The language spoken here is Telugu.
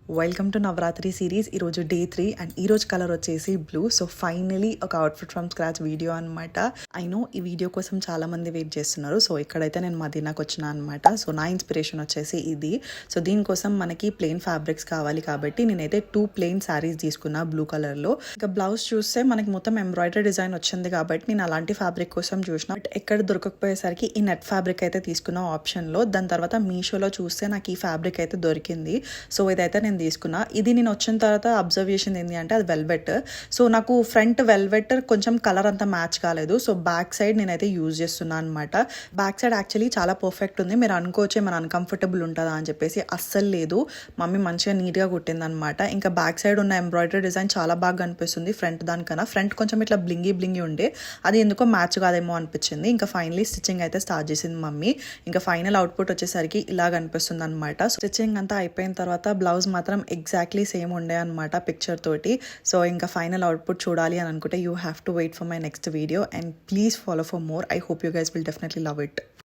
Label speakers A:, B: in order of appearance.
A: Welcome to Navratri series. ఈరోజు డే 3 అండ్ ఈరోజు కలర్ వచ్చేసి బ్లూ. సో ఫైనలీ ఒక అవుట్ఫిట్ ఫ్రమ్ స్క్రాచ్ వీడియో అనమాట. ఐ నో ఈ వీడియో కోసం చాలా మంది వెయిట్ చేస్తున్నారు. సో ఇక్కడైతే నేను మదీనాకు వచ్చిన అనమాట. సో నా ఇన్స్పిరేషన్ వచ్చేసి ఇది. సో దీనికోసం మనకి ప్లెయిన్ ఫ్యాబ్రిక్స్ కావాలి కాబట్టి నేనైతే 2 ప్లెయిన్ శారీస్ తీసుకున్నా బ్లూ కలర్లో. ఇంకా బ్లౌజ్ చూస్తే మనకి మొత్తం ఎంబ్రాయిడరీ డిజైన్ వచ్చింది కాబట్టి నేను అలాంటి ఫ్యాబ్రిక్ కోసం చూసిన. బట్ ఎక్కడ దొరకకపోయేసరికి ఈ నెట్ ఫ్యాబ్రిక్ అయితే తీసుకున్న ఆప్షన్లో. దాని తర్వాత మీషోలో చూస్తే నాకు ఈ ఫ్యాబ్రిక్ అయితే దొరికింది. సో ఇదైతే నేను తీసుకున్నా. ఇది నేను వచ్చిన తర్వాత అబ్జర్వేషన్ ఏంటి అంటే అది వెల్వెట్. సో నాకు ఫ్రంట్ వెల్వెట్ కొంచెం కలర్ అంతా మ్యాచ్ కాలేదు. సో బ్యాక్ సైడ్ నేనైతే యూజ్ చేస్తున్నా అనమాట. బ్యాక్ సైడ్ యాక్చువల్లీ చాలా పర్ఫెక్ట్ ఉంది. మీరు అనుకోవచ్చే మన అన్కంఫర్టబుల్ ఉంటుందా అని చెప్పేసి. అస్సలు లేదు, మమ్మీ మంచిగా నీట్గా కుట్టింది అనమాట. ఇంకా బ్యాక్ సైడ్ ఉన్న ఎంబ్రాయిడరీ డిజైన్ చాలా బాగా కనిపిస్తుంది ఫ్రంట్ దానికన్నా. ఫ్రంట్ కొంచెం ఇట్లా బ్లింగి ఉండే, అది ఎందుకో మ్యాచ్ కాదేమో అనిపించింది. ఇంకా ఫైనలీ స్టిచ్చింగ్ అయితే స్టార్ట్ చేసింది మమ్మీ. ఇంకా ఫైనల్ అవుట్పుట్ వచ్చేసరికి ఇలా కనిపిస్తుంది అనమాట. స్టిచ్చింగ్ అంతా అయిపోయిన తర్వాత బ్లౌజ్ మాత్రం ఎగ్జాక్ట్లీ సేమ్ ఉండే అనమాట పిక్చర్ తోటి. సో ఇంకా ఫైనల్ అవుట్పుట్ చూడాలి అని అనుకుంటే you have to wait for my next video and please follow for more. I hope you guys will definitely love it.